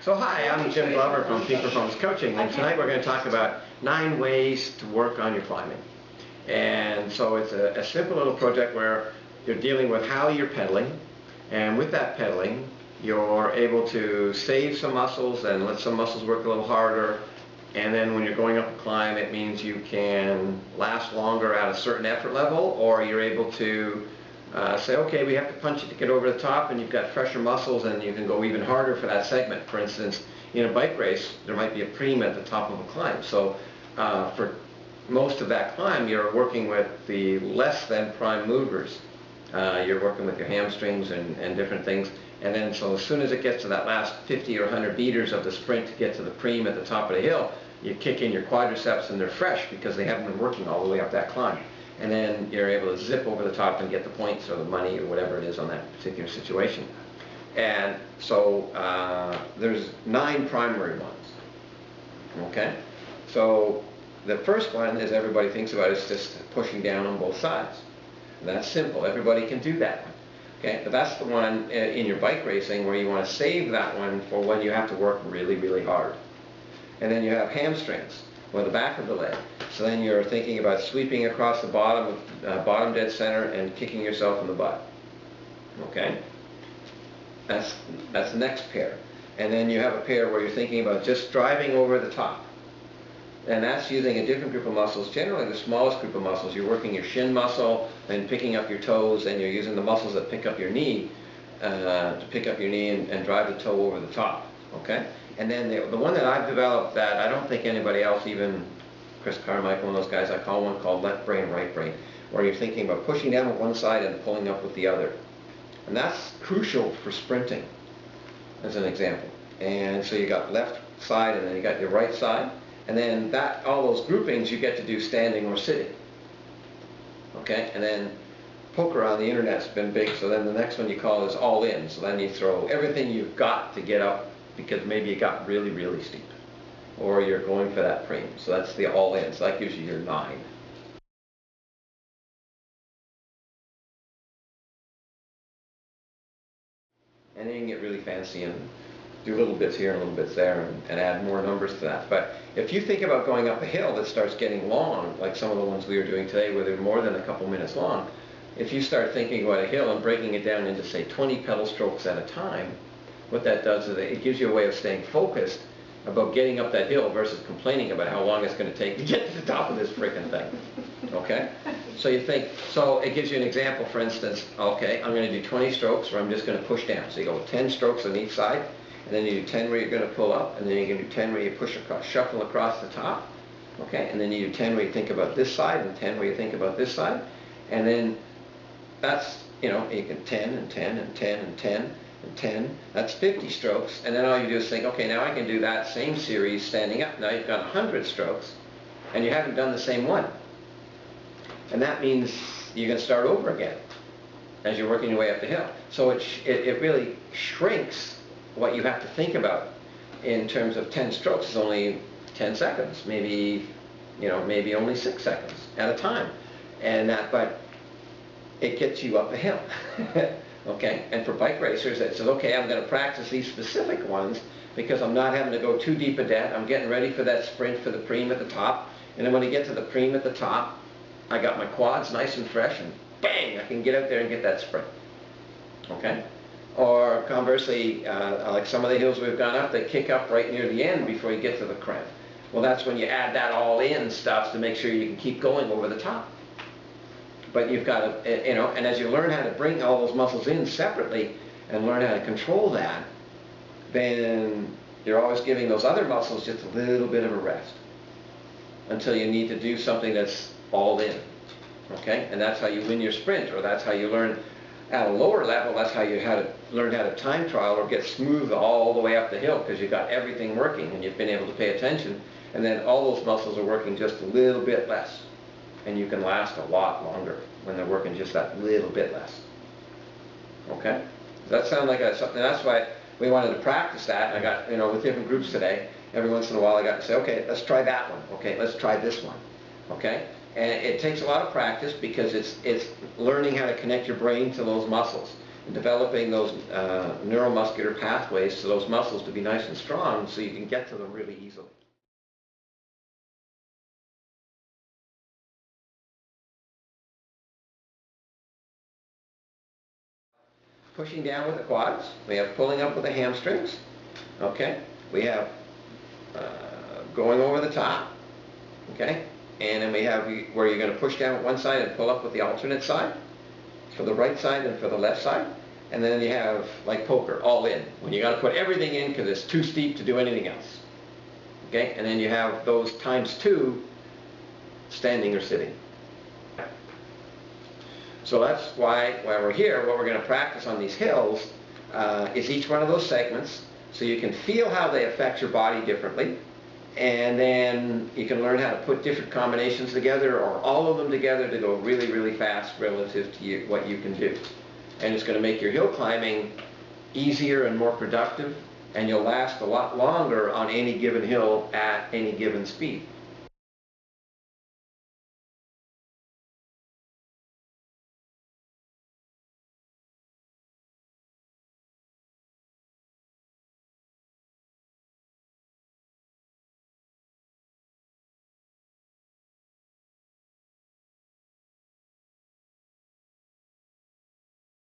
So hi, I'm Jim Glover from Peak Performance Coaching, and tonight we're going to talk about 9 ways to work on your climbing. And so it's a simple little project where you're dealing with how you're pedaling, and with that pedaling you're able to save some muscles and let some muscles work a little harder, and then when you're going up a climb it means you can last longer at a certain effort level, or you're able to say, okay, we have to punch it to get over the top, and you've got fresher muscles and you can go even harder for that segment. For instance, in a bike race there might be a preem at the top of a climb, so for most of that climb you're working with the less than prime movers. You're working with your hamstrings and different things, and then so as soon as it gets to that last 50 or 100 meters of the sprint to get to the preem at the top of the hill, you kick in your quadriceps and they're fresh because they haven't been working all the way up that climb. And then you're able to zip over the top and get the points or the money or whatever it is on that particular situation. And so there's 9 primary ones. Okay? So the first one, as everybody thinks about, is just pushing down on both sides. And that's simple. Everybody can do that one. Okay? But that's the one in your bike racing where you want to save that one for when you have to work really, really hard. And then you have hamstrings, or the back of the leg. So then you're thinking about sweeping across the bottom, bottom dead center, and kicking yourself in the butt. Okay? That's the next pair. And then you have a pair where you're thinking about just driving over the top. And that's using a different group of muscles, generally the smallest group of muscles. You're working your shin muscle and picking up your toes, and you're using the muscles that pick up your knee to pick up your knee and drive the toe over the top. Okay? And then the one that I've developed that I don't think anybody else, even Chris Carmichael and those guys, I call one called left brain, right brain, where you're thinking about pushing down with one side and pulling up with the other. And that's crucial for sprinting, as an example. And so you got left side and then you got your right side. And then all those groupings you get to do standing or sitting. Okay? And then poker on the internet's been big, so then the next one you call is all in. So then you throw everything you've got to get up, because maybe it got really, really steep, or you're going for that preem. So that's the all in. So that gives you your 9. And then you can get really fancy and do little bits here and little bits there and add more numbers to that. But if you think about going up a hill that starts getting long, like some of the ones we were doing today where they're more than a couple minutes long, if you start thinking about a hill and breaking it down into, say, 20 pedal strokes at a time, what that does is it gives you a way of staying focused about getting up that hill versus complaining about how long it's going to take to get to the top of this freaking thing. Okay? So you think, so it gives you an example, for instance, okay, I'm going to do 20 strokes where I'm just going to push down. So you go with 10 strokes on each side, and then you do 10 where you're going to pull up, and then you're going to do 10 where you push across, shuffle across the top. Okay? And then you do 10 where you think about this side, and 10 where you think about this side. And then that's, you know, you can 10 and 10 and 10 and 10. And 10, that's 50 strokes, and then all you do is think, okay, now I can do that same series standing up. Now you've got 100 strokes, and you haven't done the same one. And that means you're going to start over again as you're working your way up the hill. So it really shrinks what you have to think about in terms of 10 strokes. It's only 10 seconds, maybe, you know, maybe only 6 seconds at a time. And that, but it gets you up the hill. Okay, and for bike racers it says, okay, I'm going to practice these specific ones because I'm not having to go too deep a debt. I'm getting ready for that sprint for the preem at the top, and then when I get to the preem at the top, I got my quads nice and fresh, and bang, I can get out there and get that sprint. Okay? Or conversely, like some of the hills we've gone up, they kick up right near the end before you get to the crimp. Well, that's when you add that all-in stuff to make sure you can keep going over the top. But you've got to, you know, and as you learn how to bring all those muscles in separately and learn how to control that, then you're always giving those other muscles just a little bit of a rest until you need to do something that's all in. Okay? And that's how you win your sprint, or that's how you learn at a lower level. That's how you learn how to time trial or get smooth all the way up the hill, because you've got everything working and you've been able to pay attention, and then all those muscles are working just a little bit less. And you can last a lot longer when they're working just that little bit less. Okay? Does that sound like something? That's why we wanted to practice that. I got, you know, with different groups today, every once in a while I got to say, okay, let's try that one. Okay, let's try this one. Okay? And it takes a lot of practice because it's learning how to connect your brain to those muscles. developing those neuromuscular pathways to those muscles to be nice and strong so you can get to them really easily. Pushing down with the quads, we have pulling up with the hamstrings, okay? We have going over the top, okay? And then we have where you're going to push down with one side and pull up with the alternate side, for the right side and for the left side. And then you have, like poker, all in, when you got to put everything in because it's too steep to do anything else, okay? And then you have those ×2, standing or sitting. So that's why when we're here, what we're going to practice on these hills is each one of those segments, so you can feel how they affect your body differently, and then you can learn how to put different combinations together or all of them together to go really, really fast relative to what you can do. And it's going to make your hill climbing easier and more productive, and you'll last a lot longer on any given hill at any given speed.